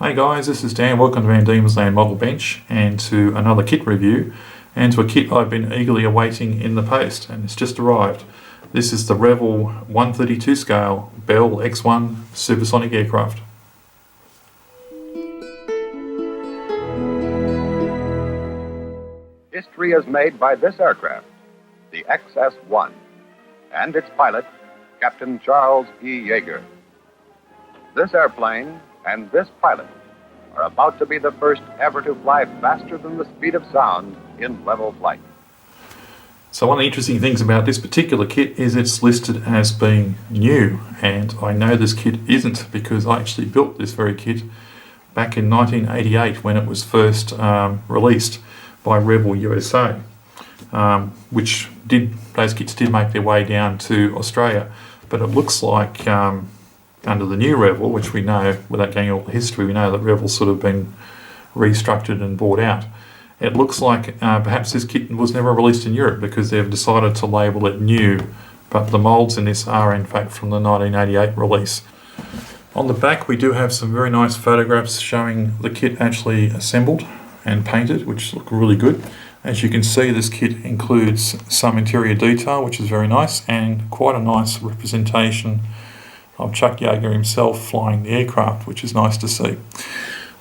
Hey guys, this is Dan. Welcome to Van Diemen's Land Model Bench and to another kit review and to a kit I've been eagerly awaiting in the post, and it's just arrived. This is the Revell 132 scale Bell X1 Supersonic aircraft. History is made by this aircraft, the XS-1, and its pilot, Captain Charles E. Yeager. This airplane and this pilot are about to be the first ever to fly faster than the speed of sound in level flight. So one of the interesting things about this particular kit is it's listed as being new, and I know this kit isn't because I actually built this very kit back in 1988 when it was first released by Revell USA, those kits did make their way down to Australia, but it looks like under the new Revell, which we know, without going all the history, we know that Revell's sort of been restructured and bought out. It looks like perhaps this kit was never released in Europe because they've decided to label it new, but the moulds in this are in fact from the 1988 release. On the back we do have some very nice photographs showing the kit actually assembled and painted, which look really good. As you can see, this kit includes some interior detail, which is very nice, and quite a nice representation of Chuck Yeager himself flying the aircraft, which is nice to see. A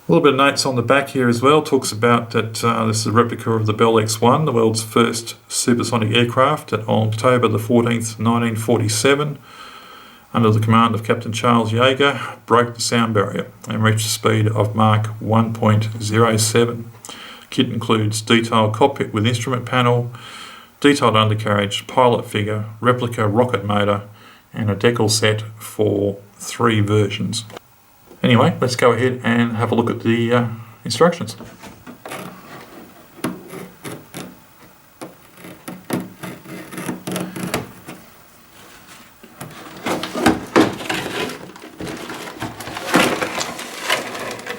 little bit of notes on the back here as well. Talks about that this is a replica of the Bell X1, the world's first supersonic aircraft, that on October the 14th, 1947, under the command of Captain Charles Yeager, broke the sound barrier and reached a speed of Mach 1.07. Kit includes detailed cockpit with instrument panel, detailed undercarriage, pilot figure, replica rocket motor, and a Decals set for 3 versions. Anyway, let's go ahead and have a look at the instructions.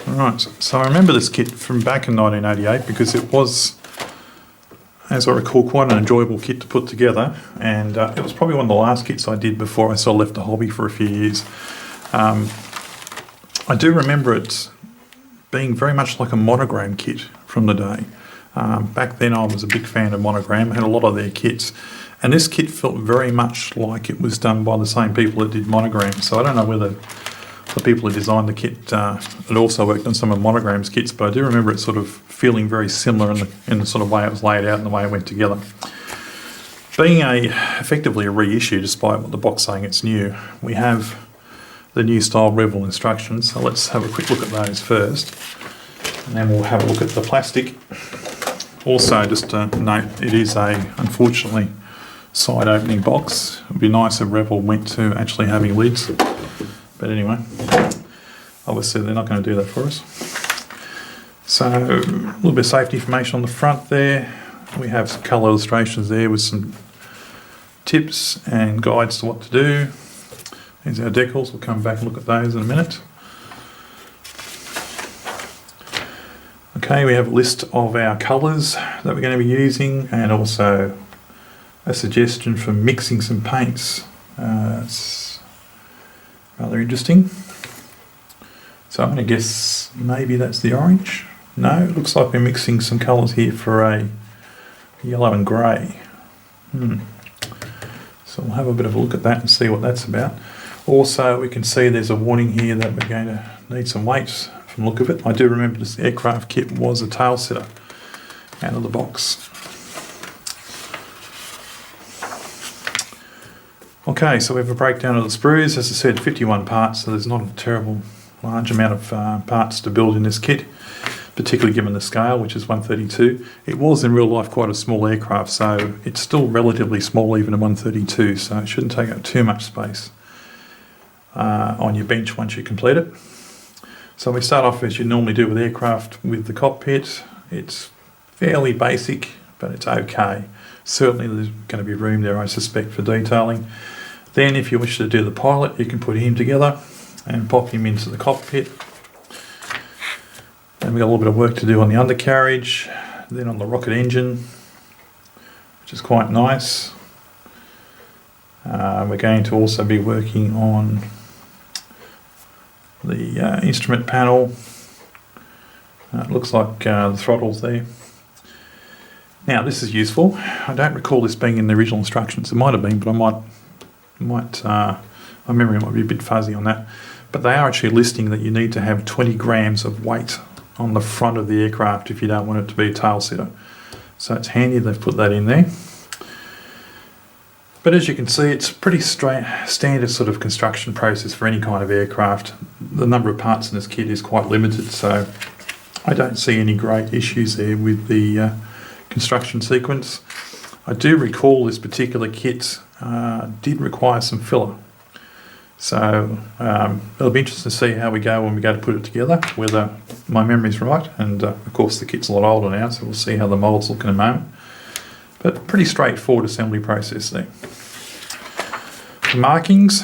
Right, so I remember this kit from back in 1988 because it was, as I recall, quite an enjoyable kit to put together, and it was probably one of the last kits I did before I sort of left the hobby for a few years. I do remember it being very much like a monogram kit from the day. Back then I was a big fan of Monogram, I had a lot of their kits, and this kit felt very much like it was done by the same people that did Monogram, so I don't know whether the people who designed the kit had also worked on some of Monogram's kits, but I do remember it sort of feeling very similar in the sort of way it was laid out and the way it went together. Being effectively a reissue, despite what the box saying it's new, we have the new style Revell instructions, so let's have a quick look at those first, and then we'll have a look at the plastic. Also, just to note, it is unfortunately, side opening box. It would be nice if Revell went to actually having lids. But anyway, obviously they're not going to do that for us. So a little bit of safety information on the front there. We have some colour illustrations there with some tips and guides to what to do. Here's our decals. We'll come back and look at those in a minute. Okay, we have a list of our colours that we're going to be using, and also a suggestion for mixing some paints. It's rather interesting. So I'm going to guess maybe that's the orange. No, it looks like we're mixing some colours here for a yellow and grey. So we'll have a bit of a look at that and see what that's about. Also, we can see there's a warning here that we're going to need some weights from the look of it. I do remember this aircraft kit was a tail setter out of the box. Okay, so we have a breakdown of the sprues. As I said, 51 parts, so there's not a terrible large amount of parts to build in this kit, particularly given the scale, which is 132. It was in real life quite a small aircraft, so it's still relatively small even at 132, so it shouldn't take up too much space on your bench once you complete it. So we start off as you normally do with aircraft with the cockpit. It's fairly basic, but it's okay. Certainly there's going to be room there, I suspect, for detailing. Then if you wish to do the pilot, you can put him together and pop him into the cockpit. Then we've got a little bit of work to do on the undercarriage, then on the rocket engine, which is quite nice. We're going to also be working on the instrument panel It looks like the throttle's there. Now this is useful. I don't recall this being in the original instructions. It might have been, but my memory might be a bit fuzzy on that. But they are actually listing that you need to have 20 grams of weight on the front of the aircraft if you don't want it to be a tail setter. So it's handy they've put that in there. But as you can see, it's a pretty standard sort of construction process for any kind of aircraft. The number of parts in this kit is quite limited, so I don't see any great issues there with the construction sequence. I do recall this particular kit did require some filler. So it'll be interesting to see how we go when we go to put it together, whether my memory's right, and of course the kit's a lot older now, so we'll see how the moulds look in a moment. But pretty straightforward assembly process there. The markings,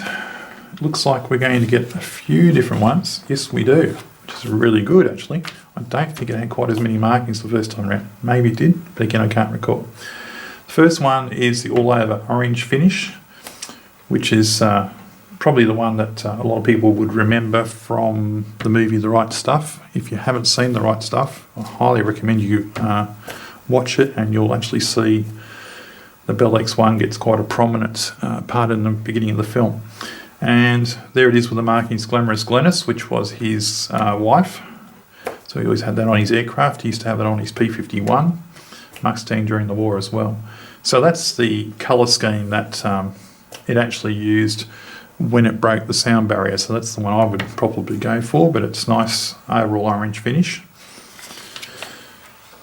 it looks like we're going to get a few different ones. Yes, we do, which is really good actually. I don't think it had quite as many markings the first time around. Maybe it did, but again I can't recall. The first one is the all-over orange finish, which is probably the one that a lot of people would remember from the movie The Right Stuff. If you haven't seen The Right Stuff, I highly recommend you watch it, and you'll actually see the Bell X1 gets quite a prominent part in the beginning of the film. And there it is with the markings Glamorous Glennis, which was his wife. So he always had that on his aircraft. He used to have it on his P-51 Mustang during the war as well. So that's the colour scheme that it actually used when it broke the sound barrier. So that's the one I would probably go for, but it's nice overall orange finish.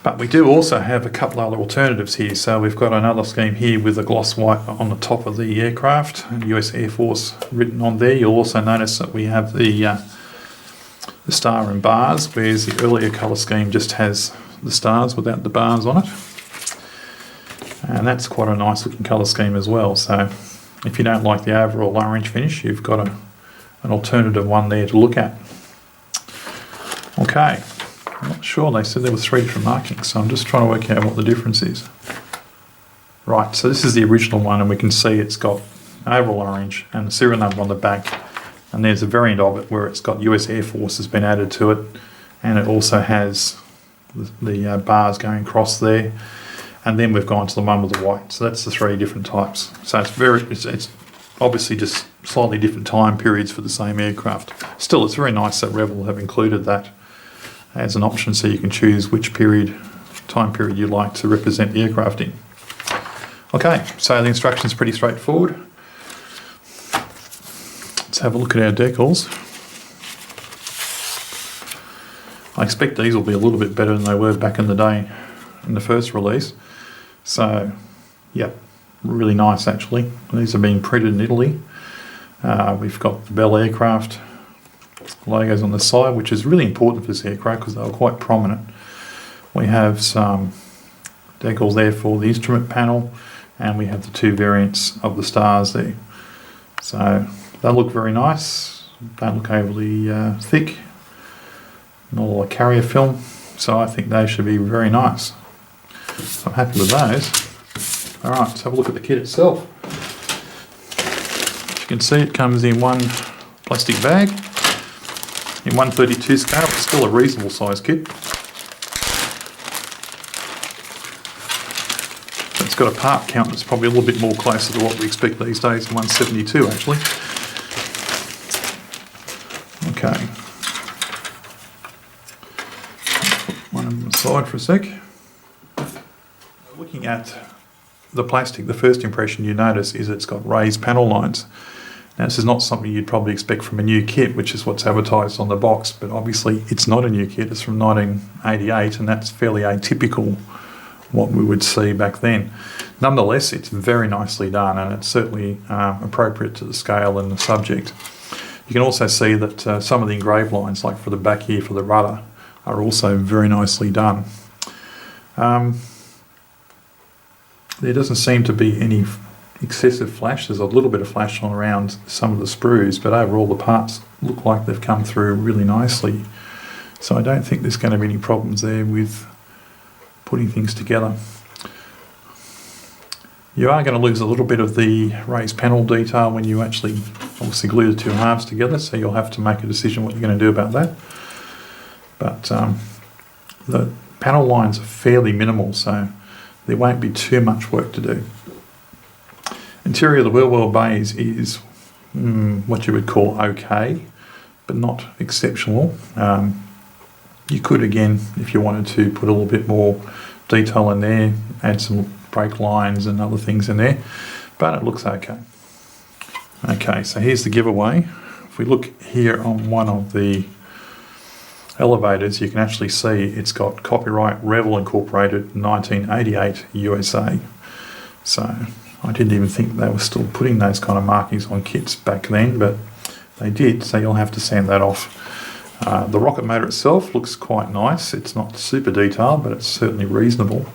But we do also have a couple other alternatives here. So we've got another scheme here with a gloss white on the top of the aircraft, and US Air Force written on there. You'll also notice that we have the star and bars, whereas the earlier colour scheme just has the stars without the bars on it. And that's quite a nice looking colour scheme as well. So if you don't like the overall orange finish, you've got an alternative one there to look at. Okay. I'm not sure, they said there were 3 different markings, so I'm just trying to work out what the difference is. Right, so this is the original one, and we can see it's got overall orange and the serial number on the back, and there's a variant of it where it's got US Air Force has been added to it, and it also has the bars going across there, and then we've gone to the one with the white. So that's the 3 different types. So it's obviously just slightly different time periods for the same aircraft. Still, it's very nice that Revell have included that as an option, so you can choose which time period you'd like to represent the aircraft in. Okay, so the instructions are pretty straightforward. Let's have a look at our decals. I expect these will be a little bit better than they were back in the day in the first release. So, yep, really nice actually. These are being printed in Italy. We've got the Bell aircraft logos on the side, which is really important for this aircraft because they were quite prominent. We have some decals there for the instrument panel, and we have the 2 variants of the stars there. So they look very nice, don't look overly thick, not a lot of carrier film, so I think they should be very nice. So I'm happy with those. Alright, let's have a look at the kit itself. As you can see, it comes in one plastic bag in 1/32 scale. It's still a reasonable size kit. It's got a part count that's probably a little bit more closer to what we expect these days, 172 actually. Okay. Put one on the side for a sec. Looking at the plastic, the first impression you notice is it's got raised panel lines. Now, this is not something you'd probably expect from a new kit, which is what's advertised on the box, but obviously it's not a new kit, it's from 1988, and that's fairly atypical what we would see back then. Nonetheless, it's very nicely done, and it's certainly appropriate to the scale and the subject. You can also see that some of the engraved lines, like for the back here for the rudder, are also very nicely done. There doesn't seem to be any excessive flash. There's a little bit of flash on around some of the sprues, but overall the parts look like they've come through really nicely. So I don't think there's going to be any problems there with putting things together. You are going to lose a little bit of the raised panel detail when you actually obviously glue the 2 halves together, so you'll have to make a decision what you're going to do about that. But the panel lines are fairly minimal, so there won't be too much work to do. Interior of the wheel well bays is what you would call okay, but not exceptional. You could, again, if you wanted to, put a little bit more detail in there, add some brake lines and other things in there, but it looks okay. Okay, so here's the giveaway. If we look here on one of the elevators, you can actually see it's got copyright Revell Incorporated 1988 USA. So I didn't even think they were still putting those kind of markings on kits back then, but they did, so you'll have to sand that off. The rocket motor itself looks quite nice. It's not super detailed, but it's certainly reasonable,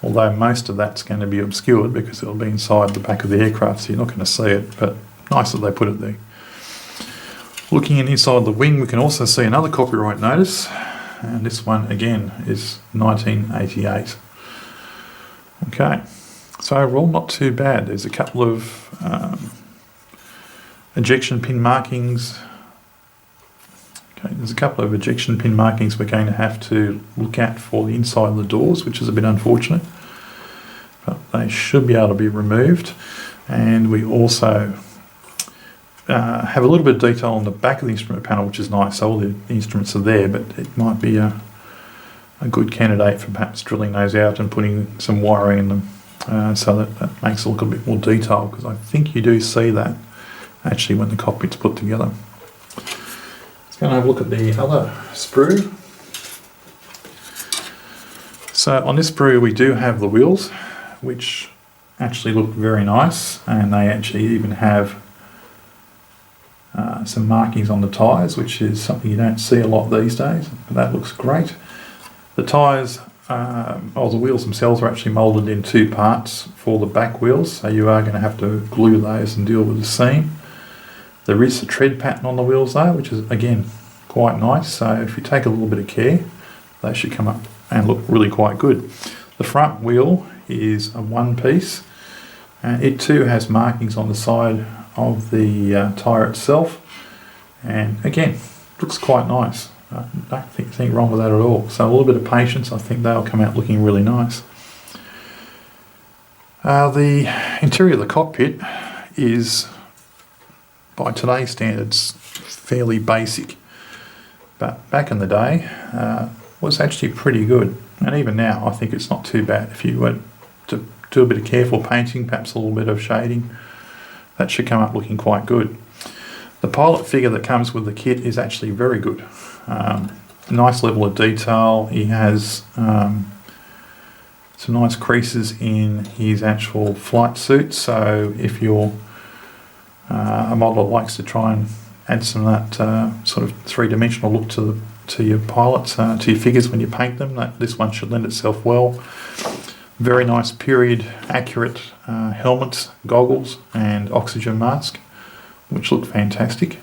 although most of that's going to be obscured because it'll be inside the back of the aircraft, so you're not going to see it, but nice that they put it there. Looking inside the wing, we can also see another copyright notice, and this one again is 1988. Okay, so overall not too bad. There's a couple of ejection pin markings. Okay, there's a couple of ejection pin markings we're going to have to look at for the inside of the doors, which is a bit unfortunate, but they should be able to be removed. And we also have a little bit of detail on the back of the instrument panel, which is nice. So all the instruments are there, but it might be a good candidate for perhaps drilling those out and putting some wiring in them, so that makes it look a bit more detailed, because I think you do see that actually when the cockpit's put together. Let's go and have a look at the other sprue. So on this sprue we do have the wheels, which actually look very nice, and they actually even have some markings on the tyres, which is something you don't see a lot these days, but that looks great. The tyres, the wheels themselves are actually moulded in two parts for the back wheels, so you are going to have to glue those and deal with the seam. There is a tread pattern on the wheels though, which is again quite nice, so if you take a little bit of care, they should come up and look really quite good. The front wheel is a one piece, and it too has markings on the side of the tyre itself, and again looks quite nice. I don't think there's anything wrong with that at all, so a little bit of patience, I think they'll come out looking really nice. The interior of the cockpit is, by today's standards, fairly basic, but back in the day was actually pretty good, and even now I think it's not too bad. If you were to do a bit of careful painting, perhaps a little bit of shading, that should come up looking quite good. The pilot figure that comes with the kit is actually very good. Nice level of detail. He has some nice creases in his actual flight suit, so if you're a model that likes to try and add some of that sort of three-dimensional look to your pilots, to your figures when you paint them, this one should lend itself well. Very nice period accurate helmets, goggles and oxygen mask, which look fantastic.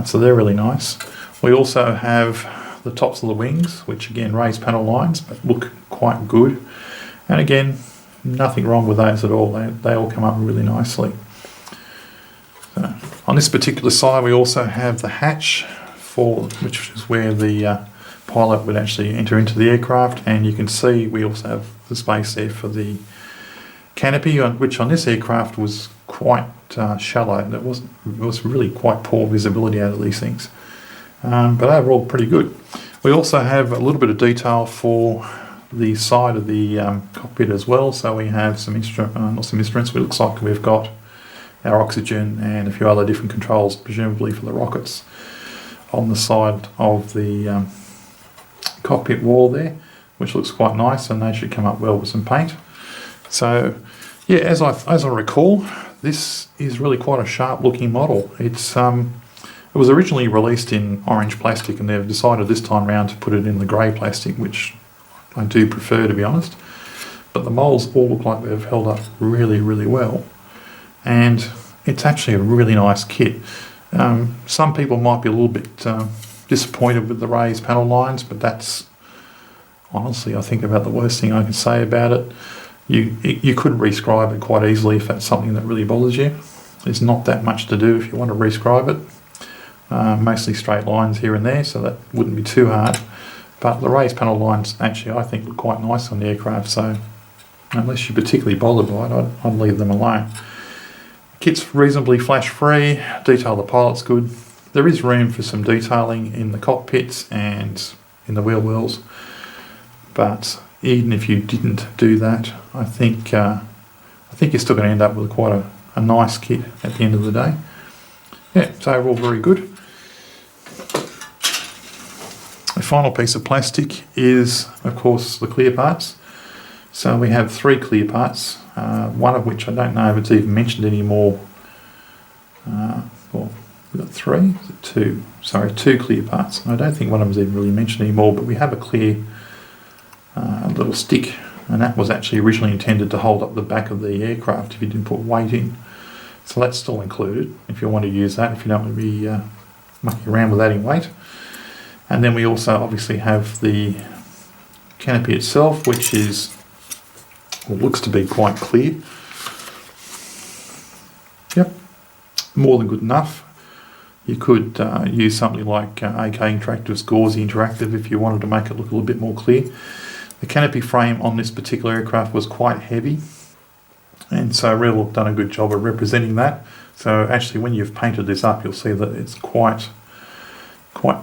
So they're really nice. We also have the tops of the wings, which again raise panel lines but look quite good. And again, nothing wrong with those at all. They all come up really nicely. So on this particular side we also have the hatch, which is where the pilot would actually enter into the aircraft, and you can see we also have the space there for the canopy, which on this aircraft was quite shallow. It was really quite poor visibility out of these things, but overall pretty good. We also have a little bit of detail for the side of the cockpit as well, so we have some instruments. It looks like we've got our oxygen and a few other different controls, presumably for the rockets, on the side of the cockpit wall there, which looks quite nice, and they should come up well with some paint. So yeah, as I recall, this is really quite a sharp looking model. It was originally released in orange plastic, and they've decided this time round to put it in the grey plastic, which I do prefer, to be honest. But the moulds all look like they've held up really, really well, and it's actually a really nice kit. Some people might be a little bit disappointed with the raised panel lines, but that's honestly, I think, about the worst thing I can say about it. You could rescribe it quite easily if that's something that really bothers you. There's not that much to do if you want to rescribe it. Mostly straight lines here and there, so that wouldn't be too hard. But the raised panel lines actually I think look quite nice on the aircraft, so unless you're particularly bothered by it, I'd leave them alone. Kit's reasonably flash free, detail of the pilot's good. There is room for some detailing in the cockpits and in the wheel wells, but even if you didn't do that, I think you're still going to end up with quite a nice kit at the end of the day. Yeah, it's overall very good. The final piece of plastic is, of course, the clear parts. So we have 3 clear parts, one of which I don't know if it's even mentioned anymore. Well, we've got 3, 2, sorry, 2 clear parts. I don't think one of them's even really mentioned anymore, but we have a clear little stick, and that was actually originally intended to hold up the back of the aircraft if you didn't put weight in. So that's still included if you want to use that, if you don't want to be mucking around with adding weight. And then we also obviously have the canopy itself, which is, well, looks to be quite clear. Yep, more than good enough. You could use something like AK Interactive's Gauzy Interactive if you wanted to make it look a little bit more clear. The canopy frame on this particular aircraft was quite heavy, and so Revell have done a good job of representing that. So actually when you've painted this up, you'll see that it's quite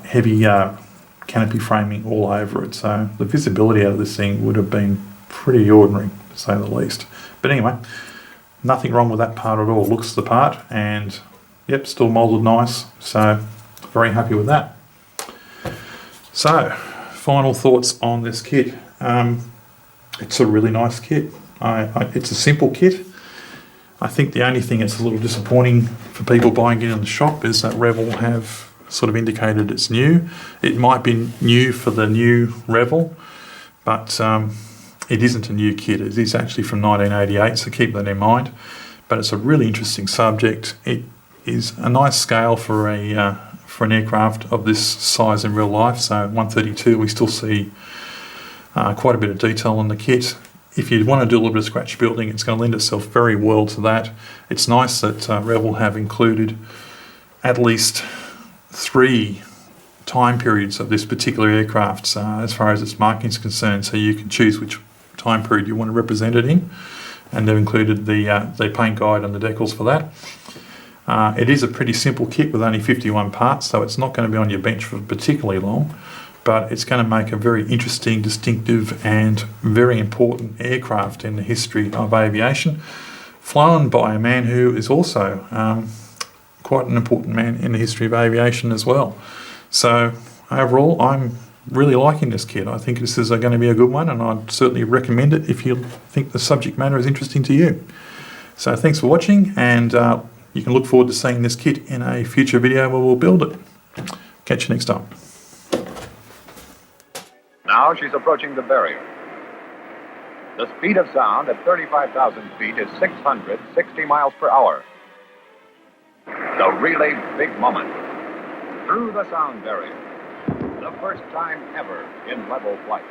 heavy canopy framing all over it. So the visibility out of this thing would have been pretty ordinary, to say the least. But anyway, nothing wrong with that part at all. Looks the part, and yep, still moulded nice. So very happy with that. So final thoughts on this kit. It's a really nice kit. It's a simple kit. I think the only thing that's a little disappointing for people buying it in the shop is that Revell have sort of indicated it's new. It might be new for the new Revell, but it isn't a new kit. It is actually from 1988, so keep that in mind. But it's a really interesting subject. It is a nice scale for an aircraft of this size in real life. So 132, we still see quite a bit of detail on the kit. If you want to do a little bit of scratch building, it's going to lend itself very well to that. It's nice that Revell have included at least 3 time periods of this particular aircraft as far as its marking is concerned, so you can choose which time period you want to represent it in, and they've included the paint guide and the decals for that. It is a pretty simple kit with only 51 parts, so it's not going to be on your bench for particularly long, but it's going to make a very interesting, distinctive and very important aircraft in the history of aviation, flown by a man who is also quite an important man in the history of aviation as well. So overall, I'm really liking this kit. I think this is going to be a good one, and I'd certainly recommend it if you think the subject matter is interesting to you. So thanks for watching, and you can look forward to seeing this kit in a future video where we'll build it. Catch you next time. Now she's approaching the barrier. The speed of sound at 35,000 feet is 660 miles per hour. The really big moment. Through the sound barrier. The first time ever in level flight.